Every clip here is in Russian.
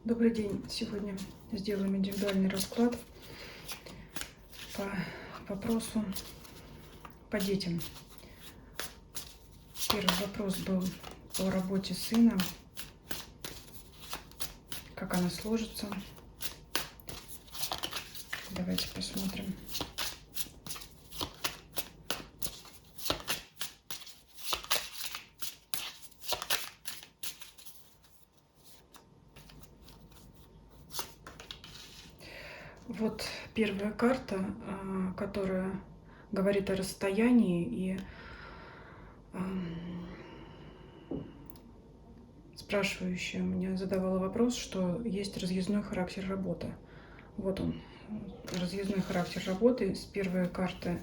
Добрый день. Сегодня сделаем индивидуальный расклад по вопросу по детям. Первый вопрос был о работе сына, как она сложится. Давайте посмотрим. Вот первая карта, которая говорит о расстоянии, и спрашивающая меня задавала вопрос, что есть разъездной характер работы. Вот он, разъездной характер работы. С первой карты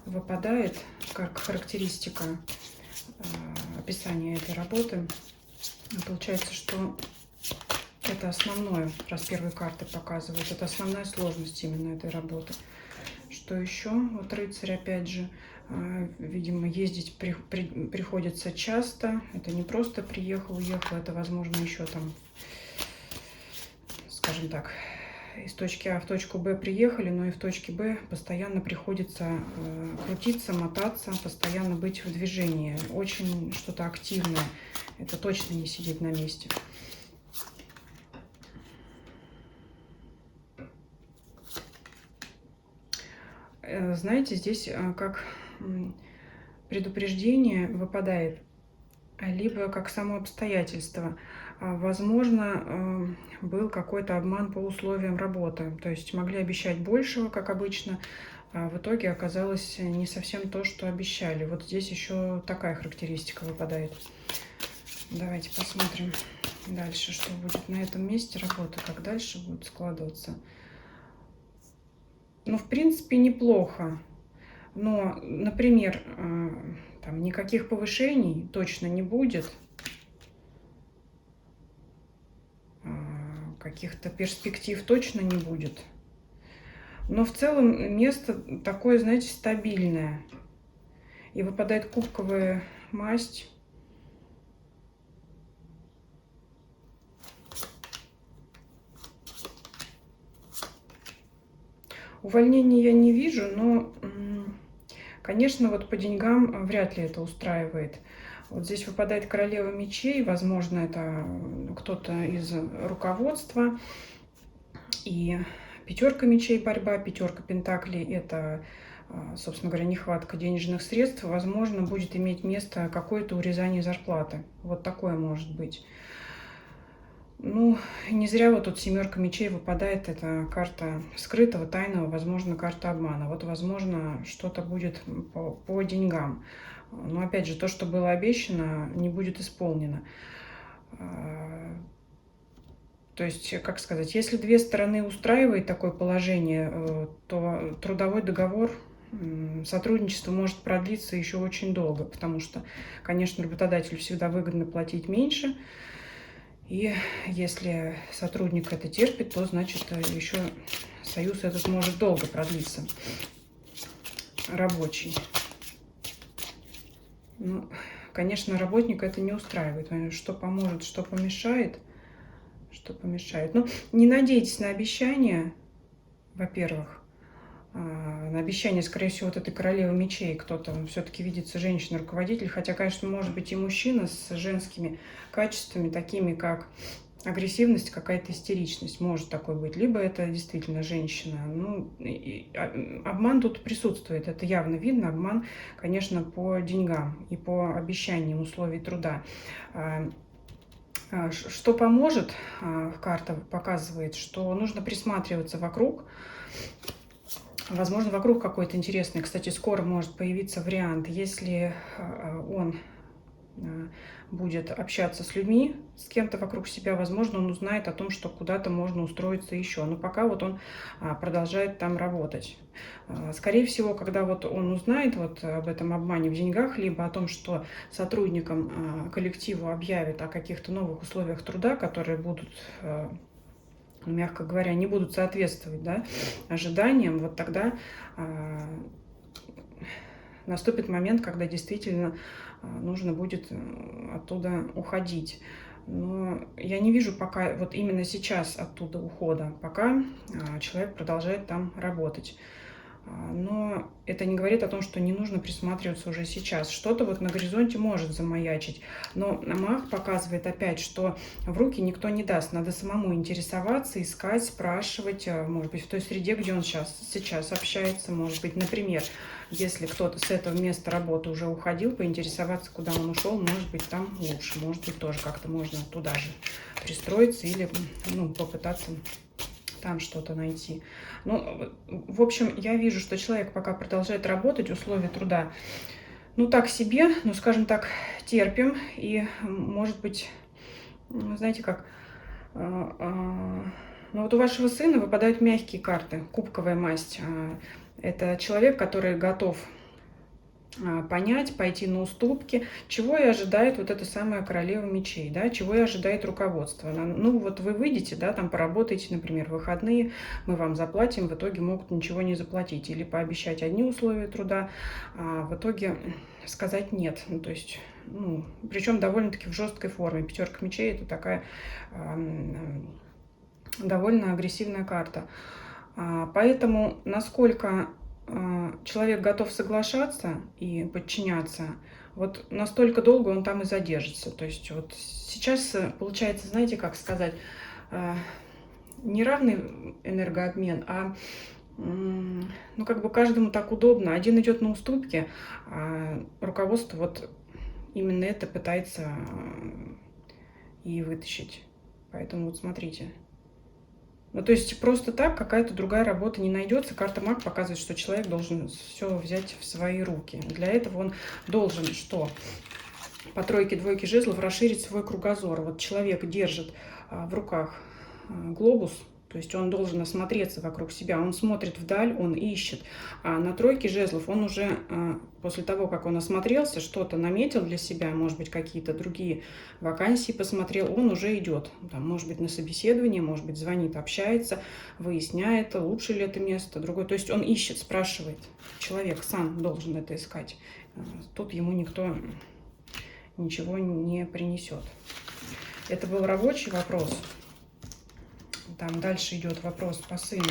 выпадает как характеристика описания этой работы. Получается, что это основное, раз первые карты показывают, это основная сложность именно этой работы. Что еще? Вот рыцарь, опять же, видимо, ездить приходится часто. Это не просто приехал, уехал, это, возможно, еще там, скажем так, из точки А в точку Б приехали, но и в точке Б постоянно приходится крутиться, мотаться, постоянно быть в движении. Очень что-то активное. Это точно не сидит на месте. Знаете, здесь как предупреждение выпадает, либо как само обстоятельство. Возможно, был какой-то обман по условиям работы. То есть могли обещать большего, как обычно, а в итоге оказалось не совсем то, что обещали. Вот здесь еще такая характеристика выпадает. Давайте посмотрим дальше, что будет на этом месте работы, как дальше будет складываться. Ну, в принципе, неплохо. Но, например, там никаких повышений точно не будет. Каких-то перспектив точно не будет. Но в целом место такое, знаете, стабильное. И выпадает кубковая масть. Увольнения я не вижу, но, конечно, вот по деньгам вряд ли это устраивает. Вот здесь выпадает королева мечей, возможно, это кто-то из руководства. И пятерка мечей борьба, пятерка пентаклей это, собственно говоря, нехватка денежных средств. Возможно, будет иметь место какое-то урезание зарплаты. Вот такое может быть. Ну, не зря вот тут семерка мечей выпадает. Это карта скрытого, тайного, возможно, карта обмана. Вот, возможно, что-то будет по деньгам. Но, опять же, то, что было обещано, не будет исполнено. То есть, как сказать, если две стороны устраивает такое положение, то трудовой договор, сотрудничество может продлиться еще очень долго, потому что, конечно, работодателю всегда выгодно платить меньше, и если сотрудник это терпит, то, значит, еще союз этот может долго продлиться, рабочий. Ну, конечно, работника это не устраивает. Что поможет, что помешает. Что помешает. Ну, не надейтесь на обещания, во-первых. На обещание, скорее всего, вот этой королевы мечей кто-то все-таки видится женщина-руководитель. Хотя, конечно, может быть и мужчина с женскими качествами, такими как агрессивность, какая-то истеричность. Может такой быть. Либо это действительно женщина. Ну, обман тут присутствует. Это явно видно. Обман, конечно, по деньгам и по обещаниям условий труда. Что поможет, карта показывает, что нужно присматриваться вокруг. Возможно, вокруг какой-то интересный. Кстати, скоро может появиться вариант, если он будет общаться с людьми, с кем-то вокруг себя, возможно, он узнает о том, что куда-то можно устроиться еще. Но пока вот он продолжает там работать. Скорее всего, когда вот он узнает вот об этом обмане в деньгах, либо о том, что сотрудникам коллективу объявят о каких-то новых условиях труда, которые будут, мягко говоря, не будут соответствовать, да, ожиданиям, вот тогда наступит момент, когда действительно нужно будет оттуда уходить. Но я не вижу пока, вот именно сейчас оттуда ухода, пока человек продолжает там работать. Но это не говорит о том, что не нужно присматриваться уже сейчас. Что-то вот на горизонте может замаячить. Но маг показывает опять, что в руки никто не даст. Надо самому интересоваться, искать, спрашивать. Может быть, в той среде, где он сейчас общается. Может быть, например, если кто-то с этого места работы уже уходил, поинтересоваться, куда он ушел. Может быть, там лучше. Может быть, тоже как-то можно туда же пристроиться или попытаться там что-то найти. Ну, в общем, я вижу, что человек пока продолжает работать, условия труда, так себе, скажем так, терпим. И, может быть, знаете как, вот у вашего сына выпадают мягкие карты, кубковая масть. Это человек, который готов понять, пойти на уступки, чего и ожидает вот эта самая королева мечей, да, чего и ожидает руководство. Вот вы выйдете, да, там поработаете, например, в выходные, мы вам заплатим, в итоге могут ничего не заплатить, или пообещать одни условия труда, а в итоге сказать нет, то есть, причем довольно-таки в жесткой форме. Пятерка мечей — это такая довольно агрессивная карта. Поэтому насколько человек готов соглашаться и подчиняться, вот настолько долго он там и задержится. То есть вот сейчас получается, знаете, как сказать, не равный энергообмен, а как бы каждому так удобно. Один идет на уступки, а руководство вот именно это пытается и вытащить. Поэтому вот смотрите. То есть просто так какая-то другая работа не найдется. Карта Маг показывает, что человек должен все взять в свои руки. Для этого он должен что? По тройке, двойке жезлов расширить свой кругозор. Вот человек держит в руках глобус, то есть он должен осмотреться вокруг себя, он смотрит вдаль, он ищет. А на тройке жезлов он уже после того, как он осмотрелся, что-то наметил для себя, может быть, какие-то другие вакансии посмотрел, он уже идет. Там, может быть, на собеседование, может быть, звонит, общается, выясняет, лучше ли это место, другое. То есть он ищет, спрашивает. Человек сам должен это искать. Тут ему никто ничего не принесет. Это был рабочий вопрос. Там дальше идет вопрос по сыну.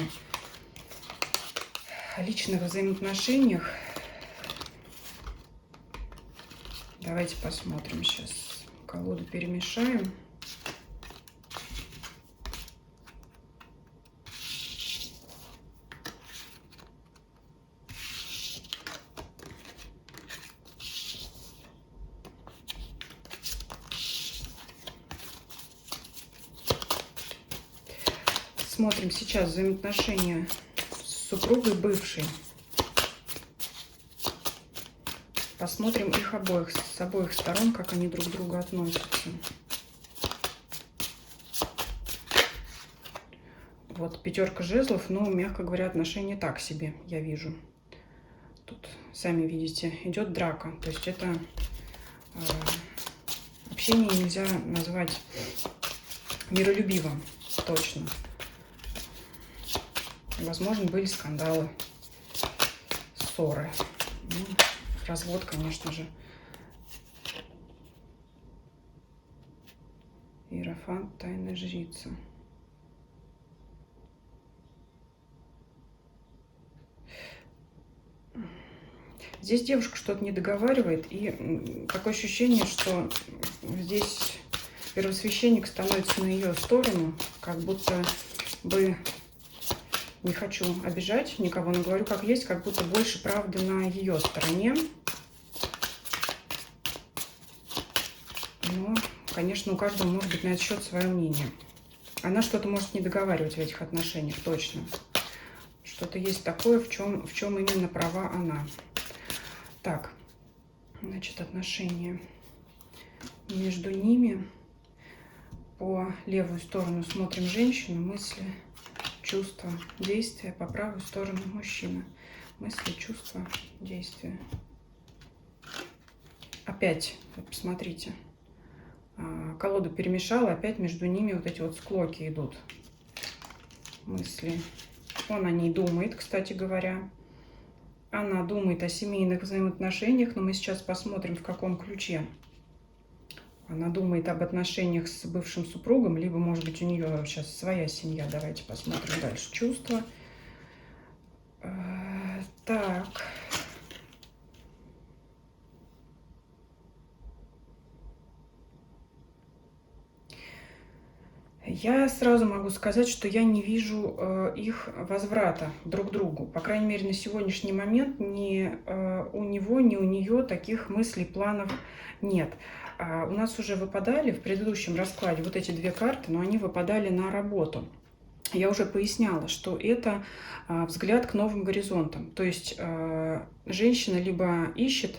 О личных взаимоотношениях. Давайте посмотрим сейчас. Колоду перемешаем. Смотрим сейчас взаимоотношения с супругой бывшей. Посмотрим их обоих, с обоих сторон, как они друг к другу относятся. Вот пятерка жезлов, но, мягко говоря, отношения так себе, я вижу. Тут, сами видите, идет драка. То есть это общение нельзя назвать миролюбивым, точно. Возможно, были скандалы, ссоры. Развод, конечно же. Иерофант, тайная жрица. Здесь девушка что-то не договаривает, и такое ощущение, что здесь первосвященник становится на ее сторону, как будто бы... Не хочу обижать никого, но говорю как есть, как будто больше правды на ее стороне. Но, конечно, у каждого может быть на этот счет свое мнение. Она что-то может не договаривать в этих отношениях, точно. Что-то есть такое, в чем именно права она. Так, значит, отношения между ними. По левую сторону смотрим женщину, мысли, чувства, действия. По правую сторону мужчина. Мысли, чувства, действия. Опять, вот посмотрите, колоду перемешала, опять между ними вот эти вот склоки идут. Мысли. Он о ней думает, кстати говоря. Она думает о семейных взаимоотношениях, но мы сейчас посмотрим, в каком ключе Она думает об отношениях с бывшим супругом, либо, может быть, у нее сейчас своя семья. Давайте посмотрим дальше. Чувства. Так. Я сразу могу сказать, что я не вижу их возврата друг к другу. По крайней мере, на сегодняшний момент ни у него, ни у нее таких мыслей, планов нет. У нас уже выпадали в предыдущем раскладе вот эти две карты, но они выпадали на работу. Я уже поясняла, что это взгляд к новым горизонтам. То есть женщина либо ищет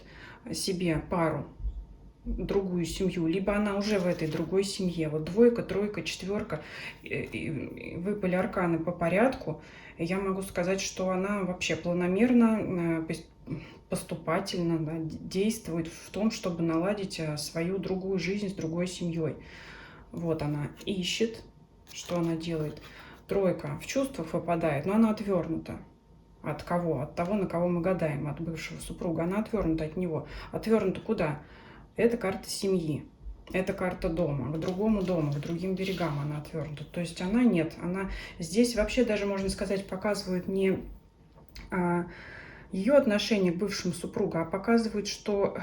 себе пару, другую семью, либо она уже в этой другой семье. Вот двойка, тройка, четверка, выпали арканы по порядку. Я могу сказать, что она вообще планомерно, поступательно, да, действует в том, чтобы наладить свою другую жизнь с другой семьей. Вот она ищет, что она делает. Тройка в чувствах выпадает, но она отвернута. От кого? От того, на кого мы гадаем, от бывшего супруга. Она отвернута от него. Отвернута куда? Это карта семьи, это карта дома, к другому дому, к другим берегам она отвернута. То есть она нет, она здесь вообще даже, можно сказать, показывает не ее отношение к бывшему супругу, а показывает, что,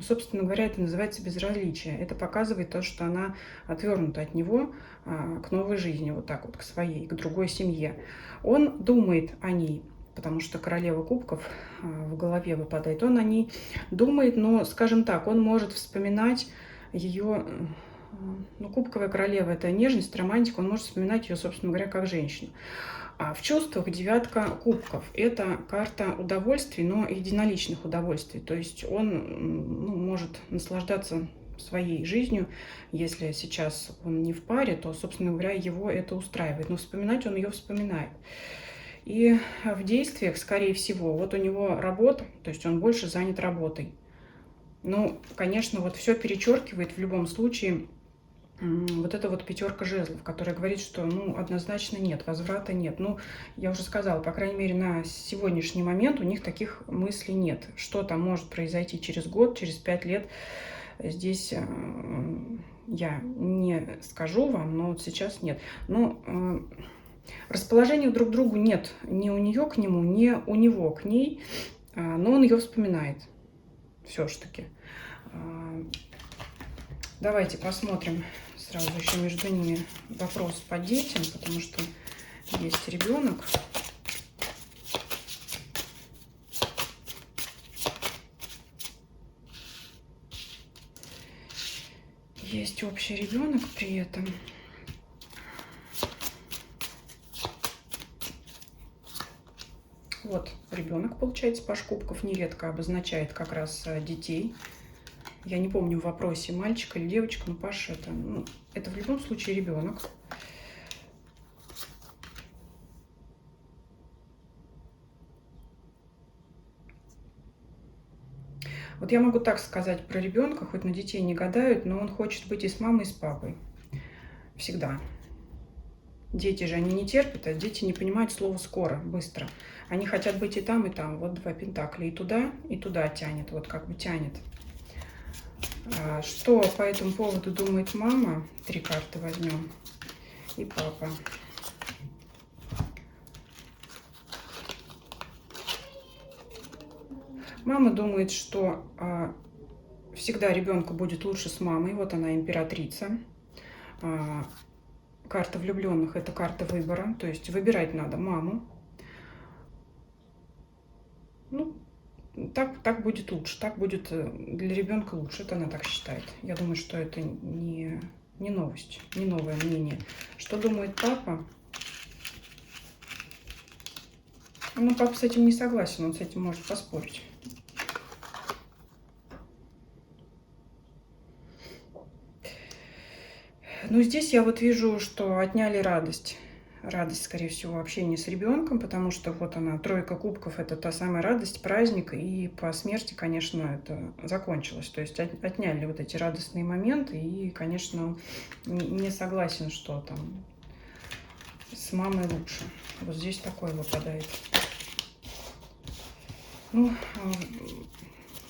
собственно говоря, это называется безразличие. Это показывает то, что она отвернута от него к новой жизни, вот так вот, к своей, к другой семье. Он думает о ней, потому что королева кубков в голове выпадает, он о ней думает, но, скажем так, он может вспоминать ее, ну, кубковая королева — это нежность, романтика, он может вспоминать ее, собственно говоря, как женщину. А в чувствах девятка кубков — это карта удовольствий, но единоличных удовольствий, то есть он, ну, может наслаждаться своей жизнью. Если сейчас он не в паре, то, собственно говоря, его это устраивает, но вспоминать он ее вспоминает. И в действиях, скорее всего, вот у него работа, то есть он больше занят работой. Ну, конечно, вот все перечеркивает в любом случае вот эта вот пятерка жезлов, которая говорит, что, ну, однозначно нет, возврата нет. Ну, я уже сказала, по крайней мере, на сегодняшний момент у них таких мыслей нет. Что там может произойти через год, через 5 лет, здесь я не скажу вам, но вот сейчас нет. Но расположения друг к другу нет ни у нее к нему, ни у него к ней, но он ее вспоминает все-таки. Давайте посмотрим сразу еще между ними вопрос по детям, потому что есть ребенок. Есть общий ребенок при этом. Вот ребенок, получается, паш кубков нередко обозначает как раз детей. Я не помню в вопросе, мальчик или девочка, но паш это, ну, это в любом случае ребенок. Вот я могу так сказать про ребенка, хоть на детей не гадают, но он хочет быть и с мамой, и с папой. Всегда. Дети же, они не терпят, а дети не понимают слова «скоро», «быстро». Они хотят быть и там, и там. Вот два пентакля. И туда тянет. Вот как бы тянет. Что по этому поводу думает мама? 3 карты возьмем. И папа. Мама думает, что всегда ребенку будет лучше с мамой. Вот она, императрица. Карта влюбленных — это карта выбора. То есть выбирать надо маму. Ну, так будет лучше. Так будет для ребенка лучше. Это она так считает. Я думаю, что это не новость, не новое мнение. Что думает папа? Ну, папа с этим не согласен. Он с этим может поспорить. Ну, здесь я вот вижу, что отняли радость. Радость, скорее всего, общения с ребенком, потому что вот она, тройка кубков, это та самая радость, праздник, и по смерти, конечно, это закончилось. То есть отняли вот эти радостные моменты, и, конечно, не согласен, что там с мамой лучше. Вот здесь такое выпадает. Ну,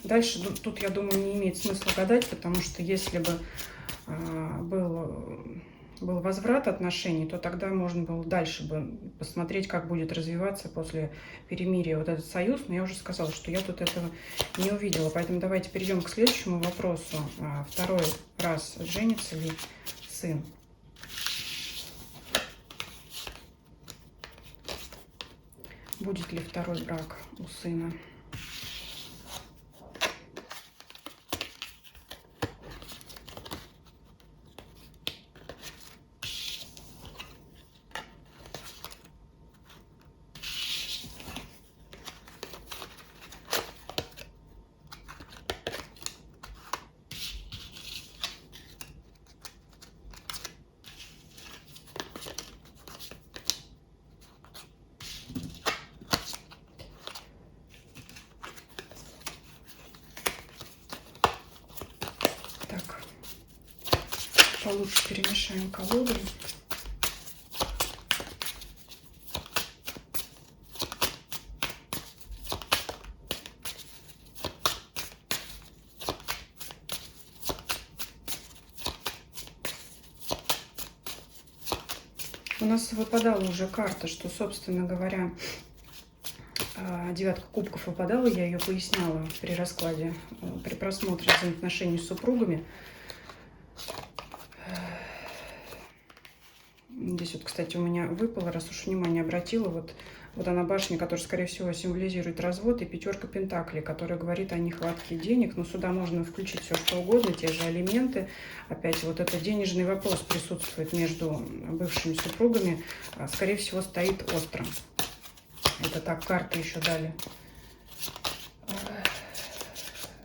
Дальше тут, я думаю, не имеет смысла гадать, потому что если бы был возврат отношений, то тогда можно было дальше бы посмотреть, как будет развиваться после перемирия вот этот союз. Но я уже сказала, что я тут этого не увидела. Поэтому давайте перейдем к следующему вопросу. Второй раз женится ли сын? Будет ли второй брак у сына? Так, получше перемешаем колоду. У нас выпадала уже карта, что, собственно говоря, девятка кубков выпадала, я ее поясняла при раскладе, при просмотре взаимоотношений с супругами. Здесь вот, кстати, у меня выпало, раз уж внимание обратила, вот она башня, которая, скорее всего, символизирует развод, и пятерка пентаклей, которая говорит о нехватке денег. Но сюда можно включить все, что угодно, те же алименты. Опять вот этот денежный вопрос присутствует между бывшими супругами. Скорее всего, стоит остро. Это так, карты еще дали.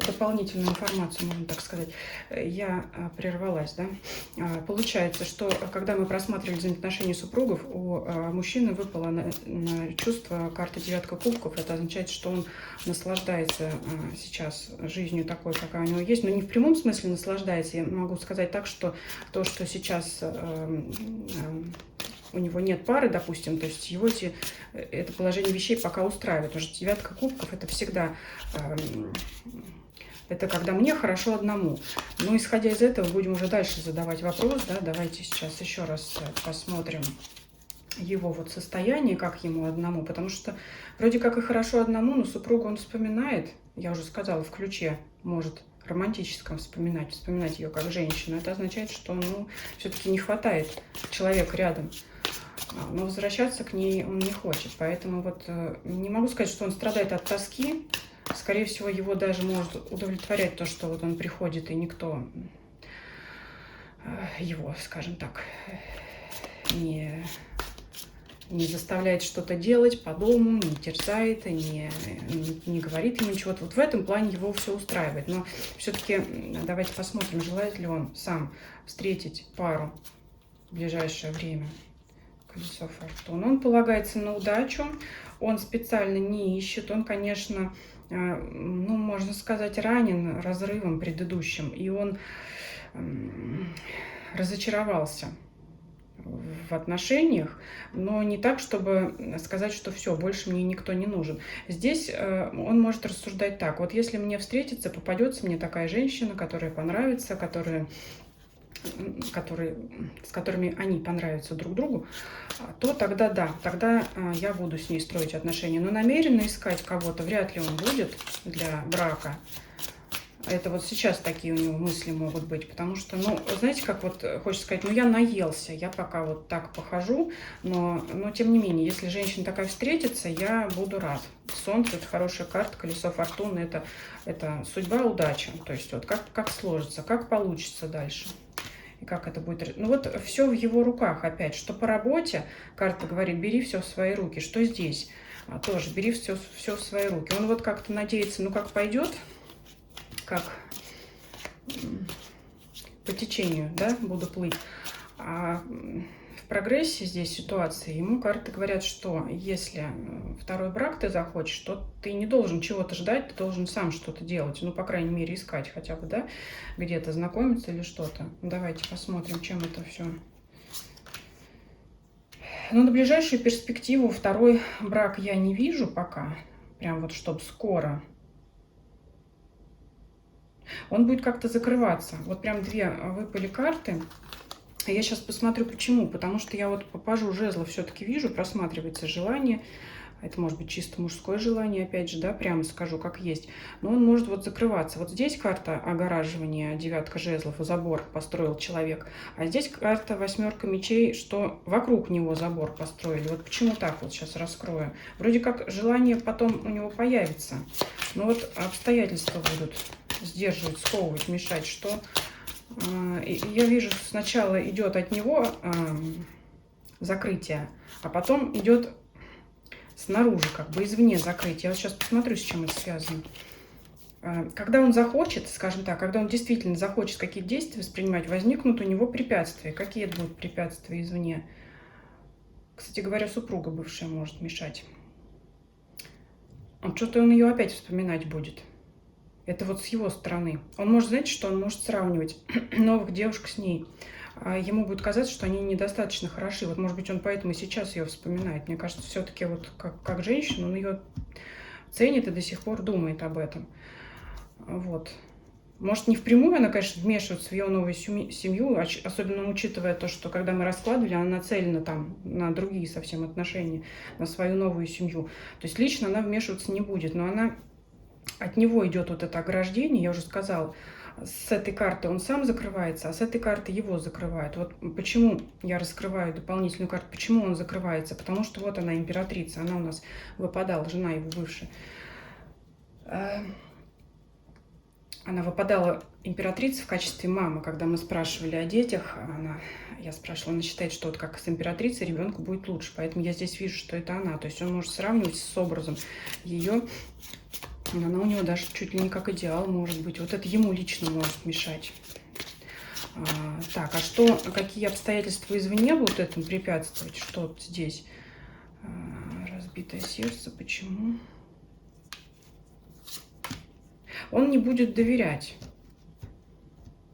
Дополнительную информацию, можно так сказать. Я прервалась, да. Получается, что когда мы просматривали взаимоотношения супругов, у мужчины выпало на чувство карта девятка кубков. Это означает, что он наслаждается сейчас жизнью такой, какая у него есть. Но не в прямом смысле наслаждается. Я могу сказать так, что то, что сейчас у него нет пары, допустим, то есть его это положение вещей пока устраивает. Потому что девятка кубков это всегда... Это когда мне хорошо одному. Но исходя из этого будем уже дальше задавать вопрос. Да? Давайте сейчас еще раз посмотрим его вот состояние, как ему одному. Потому что вроде как и хорошо одному, но супругу он вспоминает. Я уже сказала, в ключе может романтическом вспоминать ее как женщину. Это означает, что все-таки не хватает человека рядом. Но возвращаться к ней он не хочет. Поэтому вот не могу сказать, что он страдает от тоски. Скорее всего, его даже может удовлетворять то, что вот он приходит, и никто его, скажем так, не заставляет что-то делать по дому, не терзает, не говорит ему ничего. Вот в этом плане его все устраивает. Но все-таки давайте посмотрим, желает ли он сам встретить пару в ближайшее время. Колесо фортуны. Он полагается на удачу, он специально не ищет, он, конечно, можно сказать, ранен разрывом предыдущим, и он разочаровался в отношениях, но не так, чтобы сказать, что все, больше мне никто не нужен. Здесь он может рассуждать так: вот если мне встретится, попадется мне такая женщина, которая понравится, с которыми они понравятся друг другу, то тогда да, тогда я буду с ней строить отношения. Но намеренно искать кого-то вряд ли он будет для брака. Это вот сейчас такие у него мысли могут быть, потому что, знаете, как вот хочется сказать, я наелся, я пока вот так похожу, но тем не менее, если женщина такая встретится, я буду рад. Солнце — это хорошая карта, колесо фортуны — это судьба, удача, то есть вот как сложится, как получится дальше. И как это будет? Все в его руках опять. Что по работе, карта говорит, бери все в свои руки. Что здесь? Тоже бери все в свои руки. Он вот как-то надеется, как пойдет, как по течению, да, буду плыть. А в прогрессе здесь ситуации ему карты говорят, что если второй брак ты захочешь, то ты не должен чего-то ждать, ты должен сам что-то делать. По крайней мере, искать хотя бы, да, где-то знакомиться или что-то. Давайте посмотрим, чем это все. На ближайшую перспективу второй брак я не вижу пока. Прям вот, чтобы скоро. Он будет как-то закрываться. Вот прям две выпали карты. Я сейчас посмотрю, почему. Потому что я вот по пажу жезлов все-таки вижу, просматривается желание. Это может быть чисто мужское желание, опять же, да, прямо скажу, как есть. Но он может вот закрываться. Вот здесь карта огораживания, девятка жезлов, забор построил человек. А здесь карта восьмерка мечей, что вокруг него забор построили. Вот почему так вот сейчас раскрою. Вроде как желание потом у него появится. Но вот обстоятельства будут сдерживать, сковывать, мешать, что... Я вижу, сначала идет от него закрытие, а потом идет снаружи, как бы извне закрытие. Я вот сейчас посмотрю, с чем это связано. Когда он захочет, скажем так, когда он действительно захочет какие-то действия воспринимать, возникнут у него препятствия. Какие это будут препятствия извне? Кстати говоря, супруга бывшая может мешать. Что-то он ее опять вспоминать будет. Это вот с его стороны. Он может, знаете, что он может сравнивать новых девушек с ней. Ему будет казаться, что они недостаточно хороши. Вот, может быть, он поэтому и сейчас ее вспоминает. Мне кажется, все-таки вот как женщина, он ее ценит и до сих пор думает об этом. Вот. Может, не впрямую она, конечно, вмешивается в ее новую семью, особенно учитывая то, что когда мы раскладывали, она нацелена там на другие совсем отношения, на свою новую семью. То есть лично она вмешиваться не будет, но она... От него идет вот это ограждение, я уже сказала, с этой карты он сам закрывается, а с этой карты его закрывают. Вот почему я раскрываю дополнительную карту, почему он закрывается, потому что вот она императрица, она у нас выпадала, жена его бывшая. Она выпадала императрица в качестве мамы, когда мы спрашивали о детях, я спрашивала, она считает, что вот как с императрицей ребенку будет лучше, поэтому я здесь вижу, что это она, то есть он может сравнивать с образом ее. Она у него даже чуть ли не как идеал может быть. Вот это ему лично может мешать. Так, какие обстоятельства извне будут этому препятствовать? Что вот здесь? Разбитое сердце. Почему? Он не будет доверять.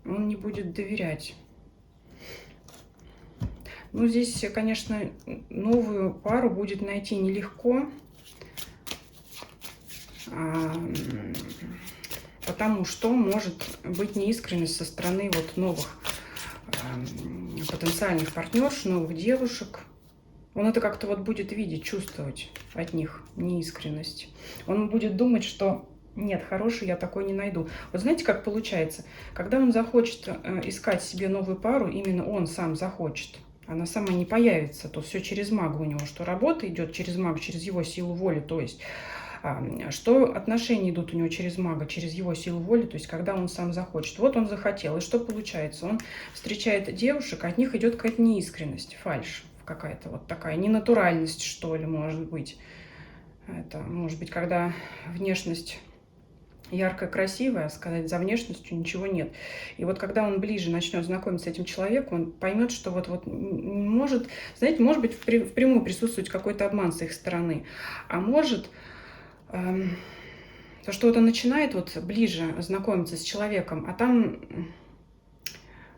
Он не будет доверять. Ну, здесь, конечно, новую пару будет найти нелегко. Потому что может быть неискренность со стороны вот новых потенциальных партнерш, новых девушек. Он это как-то вот будет видеть, чувствовать от них неискренность. Он будет думать, что нет, хороший я такой не найду. Вот знаете, как получается? Когда он захочет искать себе новую пару, именно он сам захочет. Она сама не появится, то все через мага у него, что работа идет через мага, через его силу воли, то есть... Что отношения идут у него через мага, через его силу воли, то есть когда он сам захочет. Вот он захотел, и что получается? Он встречает девушек, от них идет какая-то неискренность, фальшь какая-то вот такая, ненатуральность, что ли, может быть. Это может быть, когда внешность яркая, красивая, сказать, за внешностью ничего нет. И вот когда он ближе начнет знакомиться с этим человеком, он поймет, что вот может, знаете, может быть, впрямую присутствовать какой-то обман с их стороны, а может... То, что вот он начинает вот ближе знакомиться с человеком, а там,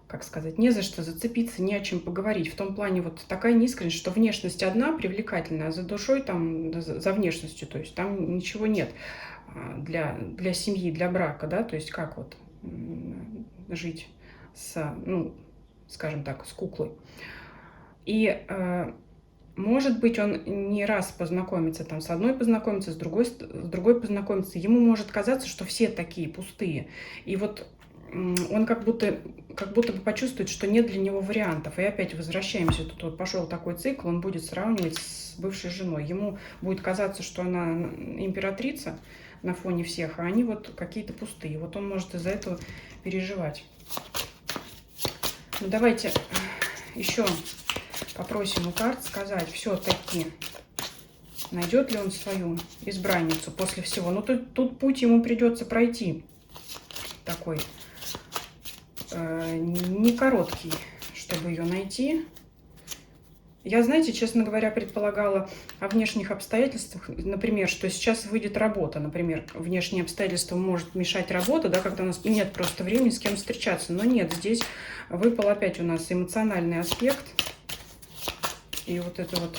как сказать, не за что зацепиться, не о чем поговорить. В том плане вот такая неискренность, что внешность одна привлекательная, а за душой там, за внешностью, то есть там ничего нет для семьи, для брака, да, то есть как вот жить с, ну, скажем так, с куклой. И... Может быть, он не раз познакомится, там, с одной познакомится, с другой познакомится. Ему может казаться, что все такие пустые. И вот он как будто бы почувствует, что нет для него вариантов. И опять возвращаемся. Тут вот пошел такой цикл, он будет сравнивать с бывшей женой. Ему будет казаться, что она императрица на фоне всех, а они вот какие-то пустые. Вот он может из-за этого переживать. Ну, давайте еще... Попросим у карт сказать все-таки, найдет ли он свою избранницу после всего. Ну, тут путь ему придется пройти такой, не короткий, чтобы ее найти. Я, знаете, честно говоря, предполагала о внешних обстоятельствах, например, что сейчас выйдет работа, например, внешние обстоятельства может мешать работа, да, когда у нас нет просто времени с кем встречаться. Но нет, здесь выпал опять у нас эмоциональный аспект. И вот это вот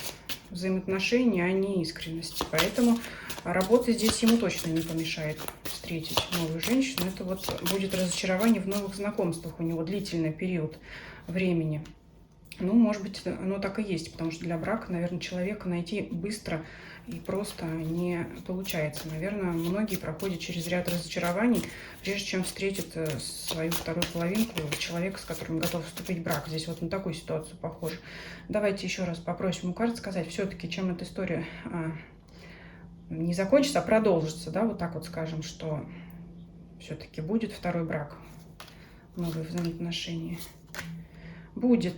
взаимоотношения, а не искренность. Поэтому работа здесь ему точно не помешает. встретить новую женщину. Это вот будет разочарование в новых знакомствах. У него длительный период времени. Ну, может быть, оно так и есть, потому что для брака, наверное, человека найти быстро и просто не получается. Наверное, многие проходят через ряд разочарований, прежде чем встретят свою вторую половинку, человека, с которым готов вступить в брак. Здесь вот на такую ситуацию похоже. Давайте еще раз попросим у карт сказать, все-таки, чем эта история не закончится, а продолжится, да, вот так вот скажем, что все-таки будет второй брак, новые взаимоотношения. Будет,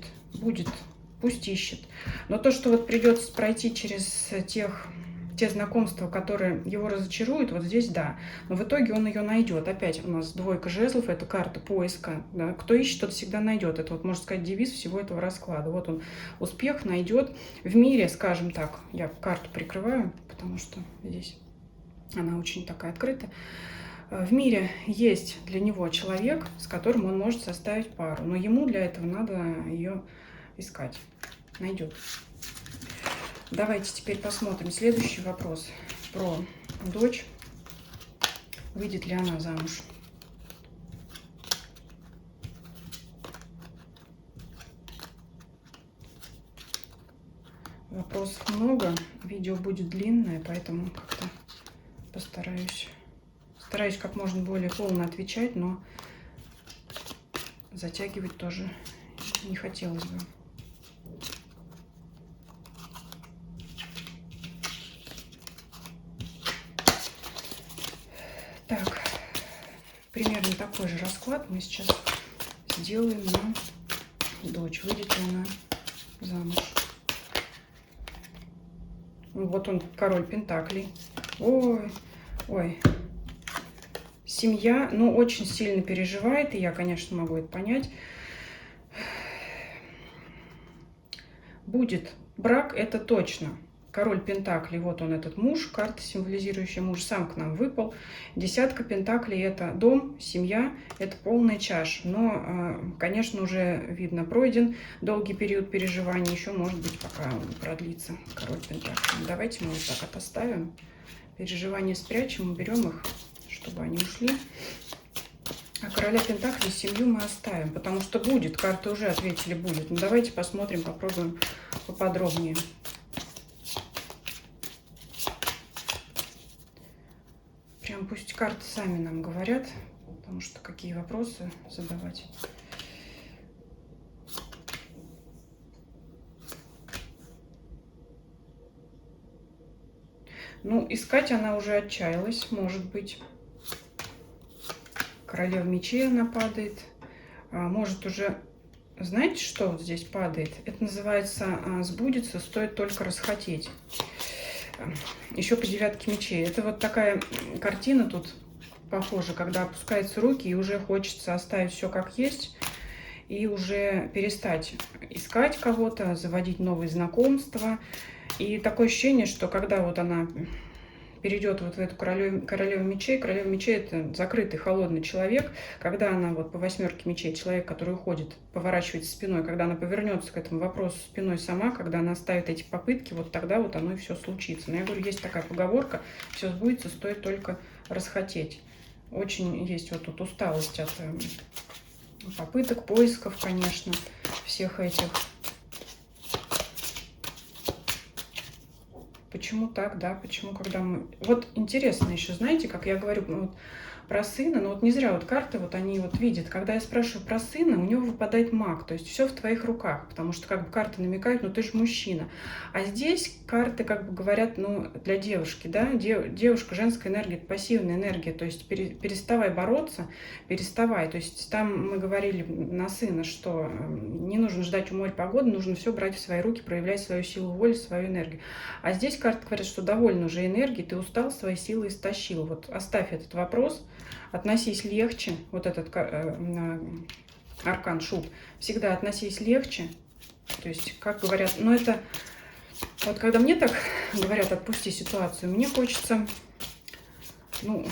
пусть ищет. Но то, что вот придется пройти через те знакомства, которые его разочаруют, вот здесь да. Но в итоге он ее найдет. Опять у нас двойка жезлов, это карта поиска. Да? Кто ищет, тот всегда найдет. Это вот, можно сказать, девиз всего этого расклада. Вот он успех найдет в мире, скажем так. Я карту прикрываю, потому что здесь она очень такая открытая. В мире есть для него человек, с которым он может составить пару, но ему для этого надо ее искать. Найдет. Давайте теперь посмотрим следующий вопрос про дочь. Выйдет ли она замуж? Вопросов много, видео будет длинное, поэтому как-то постараюсь как можно более полно отвечать, но затягивать тоже не хотелось бы. Так, примерно такой же расклад мы сейчас сделаем на дочь. Выйдет ли она замуж? Вот он, король пентаклей. Ой, ой. Семья, ну, очень сильно переживает, и я, конечно, могу это понять. Будет брак, это точно. Король пентаклей, вот он, этот муж, карта, символизирующая муж, сам к нам выпал. Десятка пентаклей – это дом, семья, это полная чаша. Но, конечно, уже, видно, пройден долгий период переживаний, еще, может быть, пока он продлится, король пентаклей. Давайте мы вот так вот оставим. Переживания спрячем, уберем их, чтобы они ушли. А короля пентаклей, семью мы оставим, потому что будет, карты уже ответили, будет. Ну, давайте посмотрим, попробуем поподробнее. Прям пусть карты сами нам говорят, потому что какие вопросы задавать. Ну, искать она уже отчаялась, может быть. Королева мечей она падает. Может уже... Знаете, что вот здесь падает? Это называется «сбудется, стоит только расхотеть». Еще по девятке мечей. Это вот такая картина тут похожа, когда опускаются руки и уже хочется оставить все как есть. И уже перестать искать кого-то, заводить новые знакомства. И такое ощущение, что когда вот она перейдет вот в эту королеву мечей это закрытый, холодный человек. Когда она вот по восьмерке мечей, человек, который уходит, поворачивается спиной, когда она повернется к этому вопросу спиной сама, когда она оставит эти попытки, вот тогда вот оно и все случится. Но я говорю, есть такая поговорка, все сбудется, стоит только расхотеть. Очень есть вот тут усталость от попыток, поисков, конечно, всех этих. Почему так, да? Почему, когда мы... Вот интересно еще, знаете, как я говорю вот про сына, но вот не зря вот карты, вот они вот видят. Когда я спрашиваю про сына, у него выпадает маг, то есть все в твоих руках, потому что как бы карты намекают, ну ты же мужчина. А здесь карты как бы говорят, ну для девушки, да, девушка, женская энергия, это пассивная энергия, то есть переставай бороться, переставай. То есть там мы говорили на сына, что не нужно ждать у моря погоды, нужно все брать в свои руки, проявлять свою силу воли, свою энергию. А здесь карты говорят, что довольно уже энергии, ты устал, свои силы истощил. Вот оставь этот вопрос. Относись легче, вот этот аркан шут, всегда относись легче, то есть, как говорят, но это, вот когда мне так говорят, отпусти ситуацию, мне хочется, ну,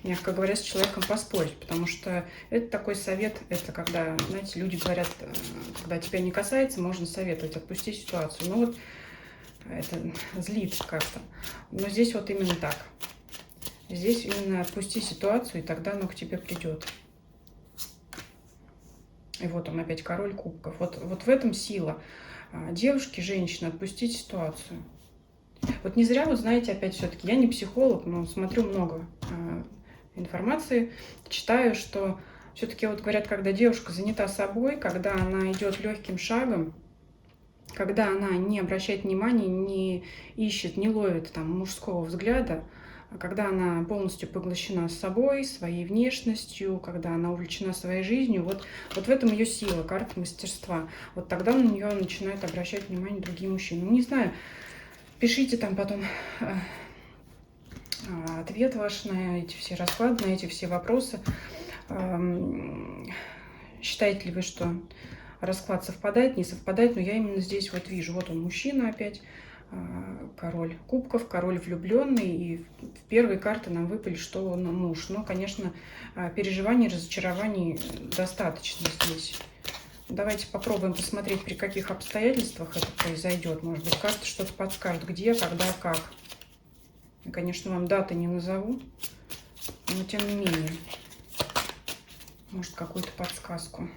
мягко говоря, с человеком поспорить, потому что это такой совет, это когда, знаете, люди говорят, когда тебя не касается, можно советовать, отпусти ситуацию, но вот это злит как-то, но здесь вот именно так. Здесь именно отпусти ситуацию, и тогда оно к тебе придет. И вот он опять король кубков. Вот в этом сила. Девушки, женщины, отпустить ситуацию. Вот не зря, вот знаете, опять все-таки, я не психолог, но смотрю много информации, читаю, что все-таки вот говорят, когда девушка занята собой, когда она идет легким шагом, когда она не обращает внимания, не ищет, не ловит там мужского взгляда, когда она полностью поглощена собой, своей внешностью, когда она увлечена своей жизнью, вот в этом ее сила, карта мастерства. Вот тогда на нее начинают обращать внимание другие мужчины. Ну, не знаю, пишите там потом ответ ваш на эти все расклады, на эти все вопросы. Считаете ли вы, что расклад совпадает, не совпадает? Но я именно здесь вот вижу. Вот он, мужчина опять, король кубков, король влюбленный. И в первой карте нам выпали, что он муж. Но, конечно, переживаний, разочарований достаточно здесь. Давайте попробуем посмотреть, при каких обстоятельствах это произойдет. Может быть, карта что-то подскажет, где, когда, как. Я, конечно, вам даты не назову, но тем не менее, может, какую-то подсказку.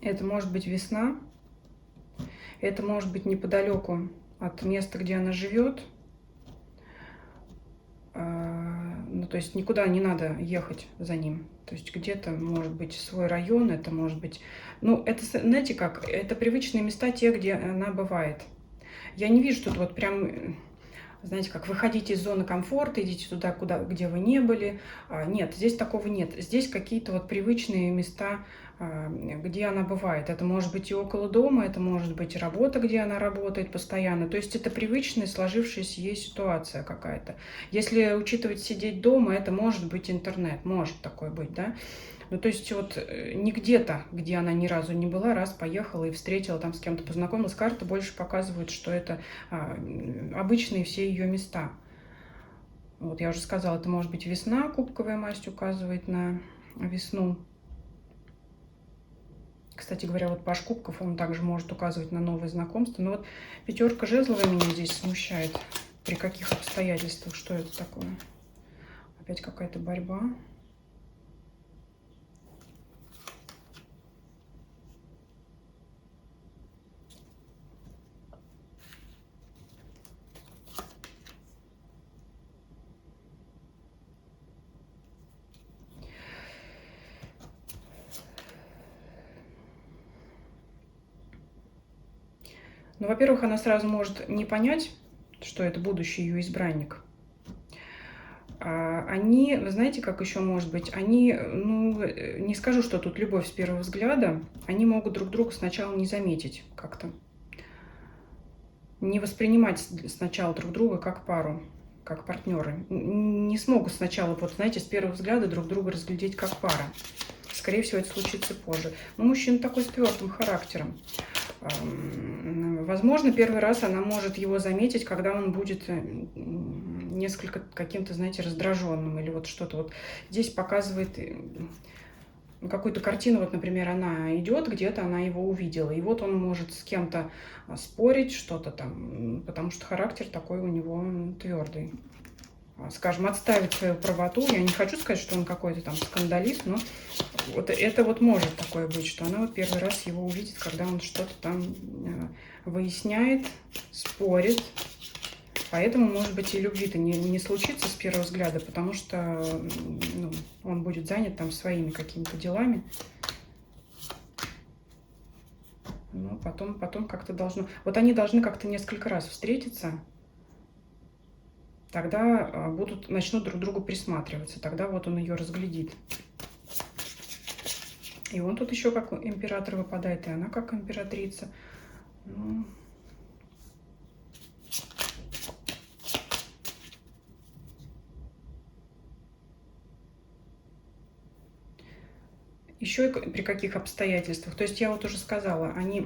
Это может быть весна, это может быть неподалеку от места, где она живет. Ну, то есть никуда не надо ехать за ним. То есть где-то может быть свой район, это может быть... Ну, это, знаете как, это привычные места, те, где она бывает. Я не вижу тут вот прям, знаете, как выходите из зоны комфорта, идите туда, где вы не были. Нет, здесь такого нет. Здесь какие-то вот привычные места, где она бывает. Это может быть и около дома, это может быть и работа, где она работает постоянно. То есть это привычная, сложившаяся ей ситуация какая-то. Если учитывать сидеть дома, это может быть интернет, может такое быть, да. Ну, то есть вот не где-то, где она ни разу не была, раз поехала и встретила, там с кем-то познакомилась. Карты больше показывают, что это обычные все ее места. Вот я уже сказала, это может быть весна, кубковая масть указывает на весну. Кстати говоря, вот паж кубков, он также может указывать на новые знакомства. Но вот пятерка жезловая меня здесь смущает. При каких обстоятельствах? Что это такое? Опять какая-то борьба. Ну, во-первых, она сразу может не понять, что это будущий ее избранник. Они, вы знаете, как еще может быть, они, ну, не скажу, что тут любовь с первого взгляда, они могут друг друга сначала не заметить как-то. Не воспринимать сначала друг друга как пару, как партнеры. Не смогут сначала, вот знаете, с первого взгляда друг друга разглядеть как пара. Скорее всего, это случится позже. Но мужчина такой с твердым характером. Возможно, первый раз она может его заметить, когда он будет несколько каким-то, знаете, раздраженным или вот что-то. Вот здесь показывает какую-то картину, вот, например, она идет где-то, она его увидела, и вот он может с кем-то спорить, что-то там, потому что характер такой у него твердый. Скажем, отставить свою правоту. Я не хочу сказать, что он какой-то там скандалист, но вот это вот может такое быть, что она вот первый раз его увидит, когда он что-то там выясняет, спорит. Поэтому, может быть, и любви-то не случится с первого взгляда, потому что ну, он будет занят там своими какими-то делами. Но потом как-то должно... Вот они должны как-то несколько раз встретиться, тогда начнут друг к другу присматриваться, тогда вот он ее разглядит. И он тут еще как император выпадает, и она как императрица. Ну... Еще при каких обстоятельствах? То есть я вот уже сказала, они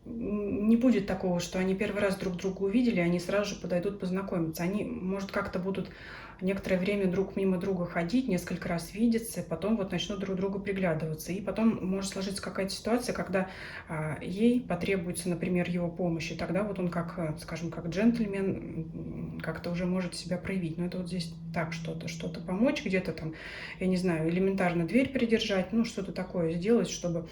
не будет такого, что они первый раз друг друга увидели, они сразу же подойдут познакомиться. Они, может, как-то будут некоторое время друг мимо друга ходить, несколько раз видеться, потом вот начнут друг другу приглядываться. И потом может сложиться какая-то ситуация, когда ей потребуется, например, его помощь, и тогда вот он как, скажем, как джентльмен как-то уже может себя проявить. Но это вот здесь так что-то помочь, где-то там, я не знаю, элементарно дверь придержать, ну что-то такое сделать, чтобы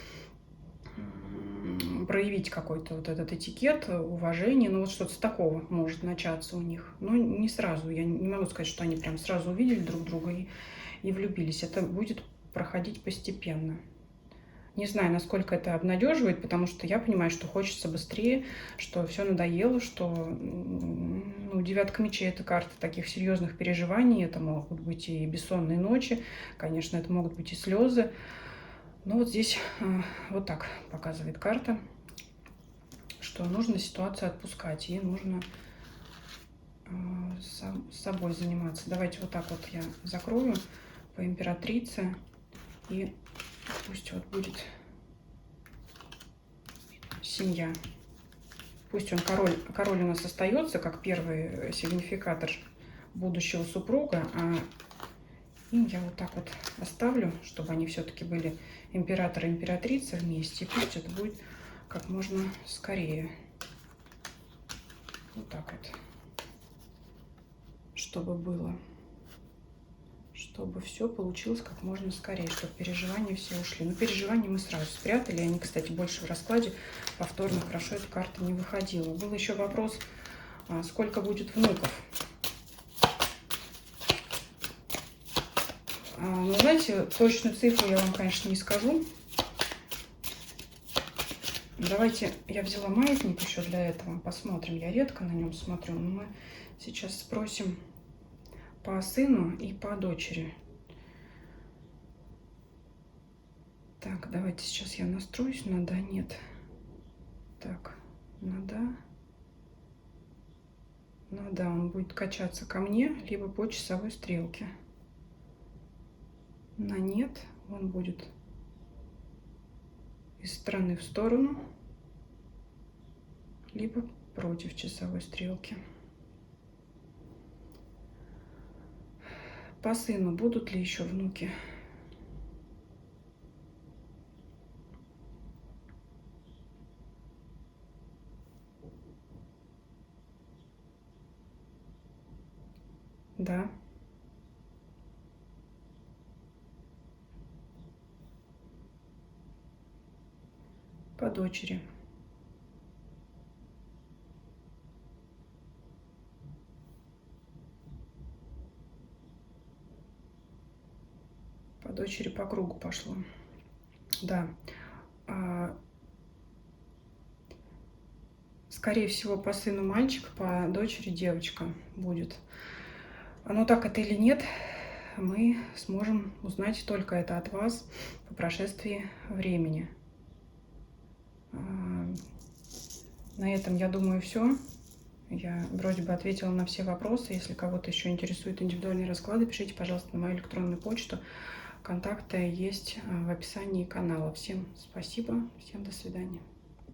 проявить какой-то вот этот этикет, уважение, ну вот что-то с такого может начаться у них. Но не сразу, я не могу сказать, что они прям сразу увидели друг друга и влюбились. Это будет проходить постепенно. Не знаю, насколько это обнадеживает, потому что я понимаю, что хочется быстрее, что все надоело, что ну, девятка мечей — это карта таких серьезных переживаний, это могут быть и бессонные ночи, конечно, это могут быть и слезы. Но вот здесь вот так показывает карта, что нужно ситуацию отпускать и нужно с собой заниматься. Давайте вот так вот я закрою по императрице, и пусть вот будет семья. Пусть он король у нас остается как первый сигнификатор будущего супруга, а им я вот так вот оставлю, чтобы они все-таки были император и императрица вместе. И пусть это будет как можно скорее. Вот так вот. Чтобы было. Чтобы все получилось как можно скорее, чтобы переживания все ушли. Но переживания мы сразу спрятали. Они, кстати, больше в раскладе повторно хорошо эта карта не выходила. Был еще вопрос, сколько будет внуков. Ну, знаете, точную цифру я вам, конечно, не скажу. Давайте, я взяла маятник еще для этого. Посмотрим. Я редко на нем смотрю, но мы сейчас спросим по сыну и по дочери. Так, давайте сейчас я настроюсь на да, нет. Так, на да. Ну да, он будет качаться ко мне, либо по часовой стрелке. На нет он будет из стороны в сторону, либо против часовой стрелки. По сыну будут ли еще внуки? Да. По дочери. По дочери по кругу пошло. Да. Скорее всего, по сыну мальчик, по дочери девочка будет. Но так это или нет, мы сможем узнать только это от вас по прошествии времени. На этом, я думаю, все. Я вроде бы ответила на все вопросы. Если кого-то еще интересуют индивидуальные расклады, пишите, пожалуйста, на мою электронную почту. Контакты есть в описании канала. Всем спасибо, всем до свидания.